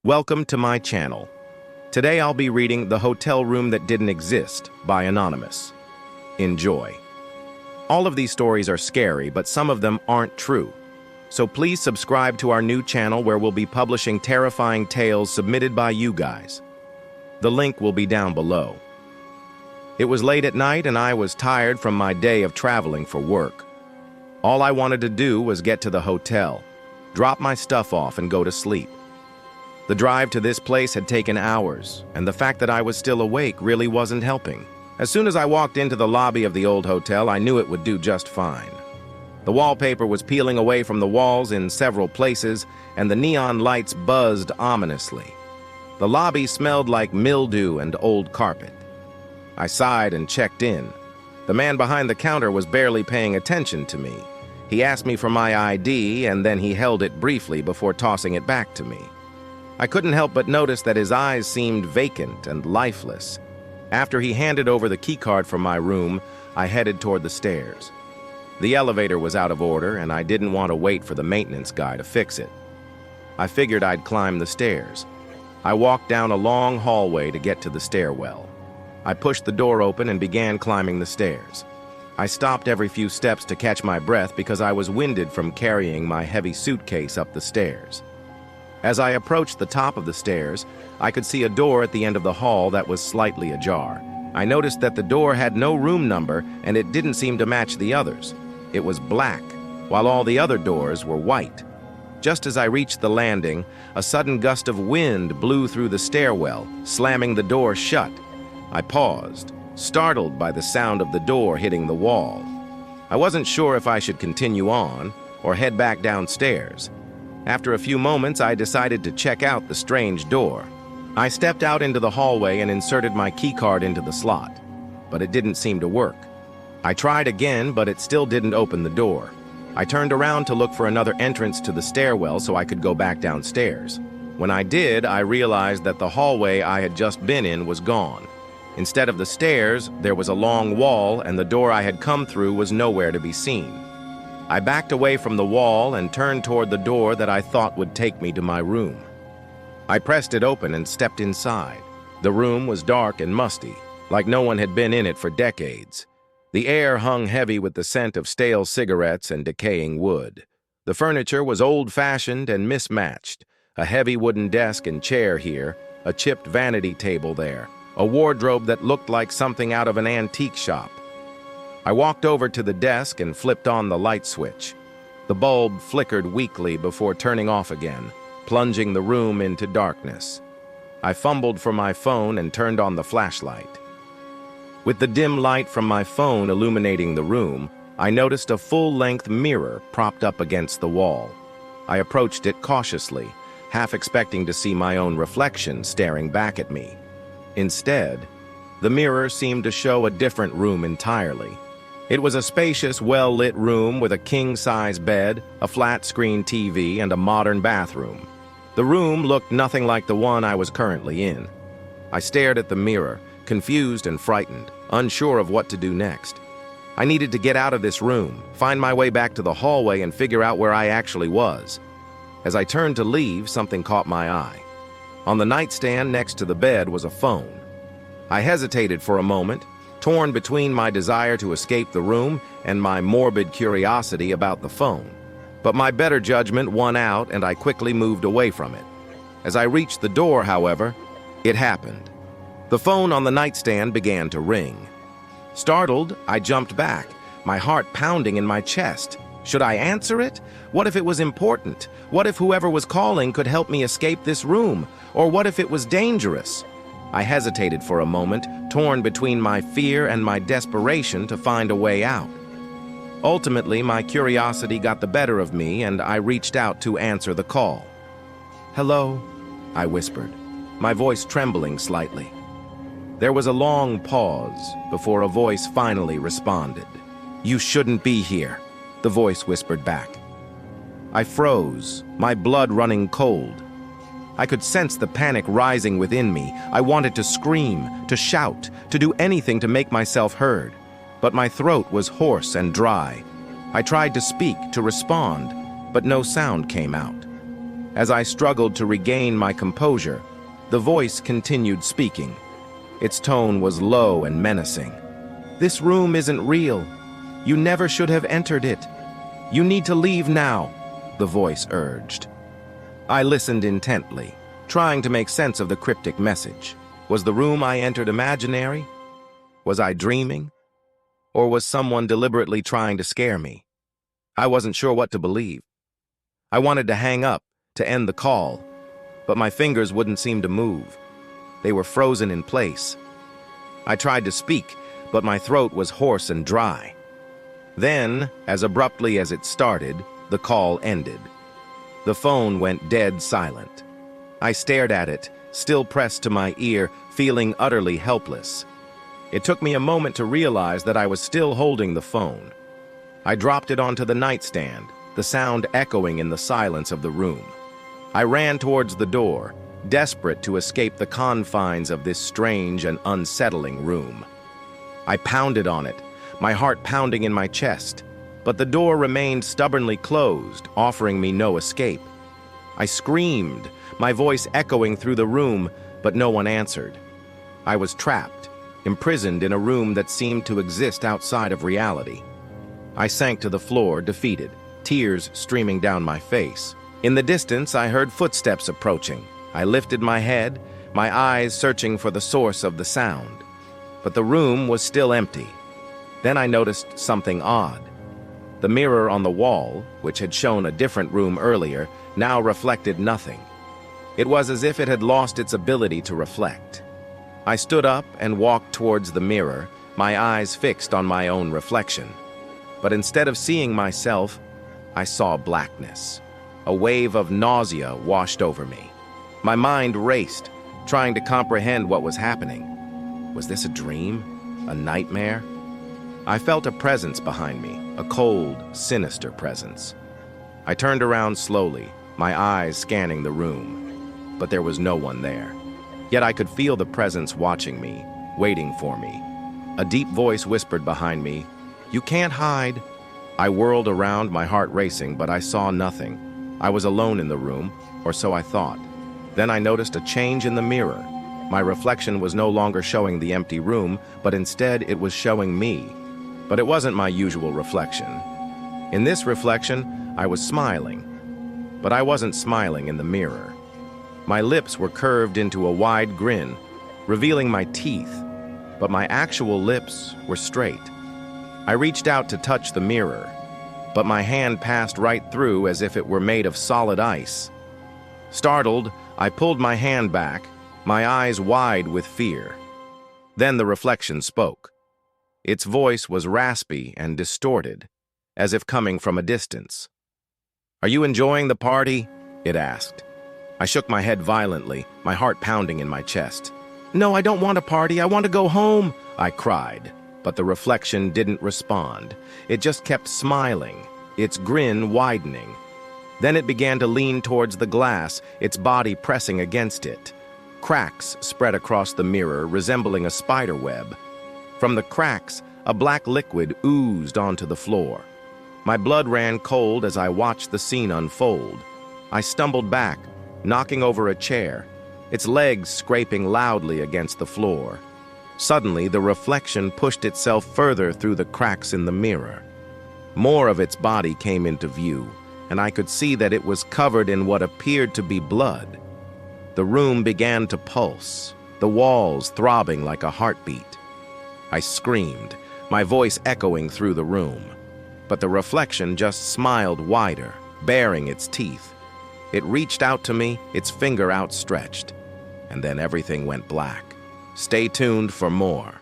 Welcome to my channel. Today I'll be reading The Hotel Room That Didn't Exist by Anonymous. Enjoy. All of these stories are scary, but some of them aren't true. So please subscribe to our new channel where we'll be publishing terrifying tales submitted by you guys. The link will be down below. It was late at night and I was tired from my day of traveling for work. All I wanted to do was get to the hotel, drop my stuff off and go to sleep. The drive to this place had taken hours, and the fact that I was still awake really wasn't helping. As soon as I walked into the lobby of the old hotel, I knew it would do just fine. The wallpaper was peeling away from the walls in several places, and the neon lights buzzed ominously. The lobby smelled like mildew and old carpet. I sighed and checked in. The man behind the counter was barely paying attention to me. He asked me for my ID, and then he held it briefly before tossing it back to me. I couldn't help but notice that his eyes seemed vacant and lifeless. After he handed over the keycard for my room, I headed toward the stairs. The elevator was out of order, and I didn't want to wait for the maintenance guy to fix it. I figured I'd climb the stairs. I walked down a long hallway to get to the stairwell. I pushed the door open and began climbing the stairs. I stopped every few steps to catch my breath because I was winded from carrying my heavy suitcase up the stairs. As I approached the top of the stairs, I could see a door at the end of the hall that was slightly ajar. I noticed that the door had no room number and it didn't seem to match the others. It was black, while all the other doors were white. Just as I reached the landing, a sudden gust of wind blew through the stairwell, slamming the door shut. I paused, startled by the sound of the door hitting the wall. I wasn't sure if I should continue on or head back downstairs. After a few moments, I decided to check out the strange door. I stepped out into the hallway and inserted my keycard into the slot, but it didn't seem to work. I tried again, but it still didn't open the door. I turned around to look for another entrance to the stairwell so I could go back downstairs. When I did, I realized that the hallway I had just been in was gone. Instead of the stairs, there was a long wall, and the door I had come through was nowhere to be seen. I backed away from the wall and turned toward the door that I thought would take me to my room. I pressed it open and stepped inside. The room was dark and musty, like no one had been in it for decades. The air hung heavy with the scent of stale cigarettes and decaying wood. The furniture was old-fashioned and mismatched. A heavy wooden desk and chair here, a chipped vanity table there, a wardrobe that looked like something out of an antique shop. I walked over to the desk and flipped on the light switch. The bulb flickered weakly before turning off again, plunging the room into darkness. I fumbled for my phone and turned on the flashlight. With the dim light from my phone illuminating the room, I noticed a full-length mirror propped up against the wall. I approached it cautiously, half expecting to see my own reflection staring back at me. Instead, the mirror seemed to show a different room entirely. It was a spacious, well-lit room with a king-size bed, a flat-screen TV, and a modern bathroom. The room looked nothing like the one I was currently in. I stared at the mirror, confused and frightened, unsure of what to do next. I needed to get out of this room, find my way back to the hallway, and figure out where I actually was. As I turned to leave, something caught my eye. On the nightstand next to the bed was a phone. I hesitated for a moment, torn between my desire to escape the room and my morbid curiosity about the phone. But my better judgment won out, and I quickly moved away from it. As I reached the door, however, it happened. The phone on the nightstand began to ring. Startled, I jumped back, my heart pounding in my chest. Should I answer it? What if it was important? What if whoever was calling could help me escape this room? Or what if it was dangerous? I hesitated for a moment, torn between my fear and my desperation to find a way out. Ultimately, my curiosity got the better of me, and I reached out to answer the call. "Hello," I whispered, my voice trembling slightly. There was a long pause before a voice finally responded. "You shouldn't be here," the voice whispered back. I froze, my blood running cold. I could sense the panic rising within me. I wanted to scream, to shout, to do anything to make myself heard. But my throat was hoarse and dry. I tried to speak, to respond, but no sound came out. As I struggled to regain my composure, the voice continued speaking. Its tone was low and menacing. "This room isn't real. You never should have entered it. You need to leave now," the voice urged. I listened intently, trying to make sense of the cryptic message. Was the room I entered imaginary? Was I dreaming? Or was someone deliberately trying to scare me? I wasn't sure what to believe. I wanted to hang up, to end the call, but my fingers wouldn't seem to move. They were frozen in place. I tried to speak, but my throat was hoarse and dry. Then, as abruptly as it started, the call ended. The phone went dead silent. I stared at it, still pressed to my ear, feeling utterly helpless. It took me a moment to realize that I was still holding the phone. I dropped it onto the nightstand, the sound echoing in the silence of the room. I ran towards the door, desperate to escape the confines of this strange and unsettling room. I pounded on it, my heart pounding in my chest, but the door remained stubbornly closed, offering me no escape. I screamed, my voice echoing through the room, but no one answered. I was trapped, imprisoned in a room that seemed to exist outside of reality. I sank to the floor, defeated, tears streaming down my face. In the distance, I heard footsteps approaching. I lifted my head, my eyes searching for the source of the sound. But the room was still empty. Then I noticed something odd. The mirror on the wall, which had shown a different room earlier, now reflected nothing. It was as if it had lost its ability to reflect. I stood up and walked towards the mirror, my eyes fixed on my own reflection. But instead of seeing myself, I saw blackness. A wave of nausea washed over me. My mind raced, trying to comprehend what was happening. Was this a dream? A nightmare? I felt a presence behind me, a cold, sinister presence. I turned around slowly, my eyes scanning the room, but there was no one there. Yet I could feel the presence watching me, waiting for me. A deep voice whispered behind me, "You can't hide." I whirled around, my heart racing, but I saw nothing. I was alone in the room, or so I thought. Then I noticed a change in the mirror. My reflection was no longer showing the empty room, but instead it was showing me. But it wasn't my usual reflection. In this reflection, I was smiling. But I wasn't smiling in the mirror. My lips were curved into a wide grin, revealing my teeth, but my actual lips were straight. I reached out to touch the mirror, but my hand passed right through as if it were made of solid ice. Startled, I pulled my hand back, my eyes wide with fear. Then the reflection spoke. Its voice was raspy and distorted, as if coming from a distance. "Are you enjoying the party?" it asked. I shook my head violently, my heart pounding in my chest. "No, I don't want a party. I want to go home," I cried. But the reflection didn't respond. It just kept smiling, its grin widening. Then it began to lean towards the glass, its body pressing against it. Cracks spread across the mirror, resembling a spider web. From the cracks, a black liquid oozed onto the floor. My blood ran cold as I watched the scene unfold. I stumbled back, knocking over a chair, its legs scraping loudly against the floor. Suddenly, the reflection pushed itself further through the cracks in the mirror. More of its body came into view, and I could see that it was covered in what appeared to be blood. The room began to pulse, the walls throbbing like a heartbeat. I screamed, my voice echoing through the room. But the reflection just smiled wider, baring its teeth. It reached out to me, its finger outstretched. And then everything went black. Stay tuned for more.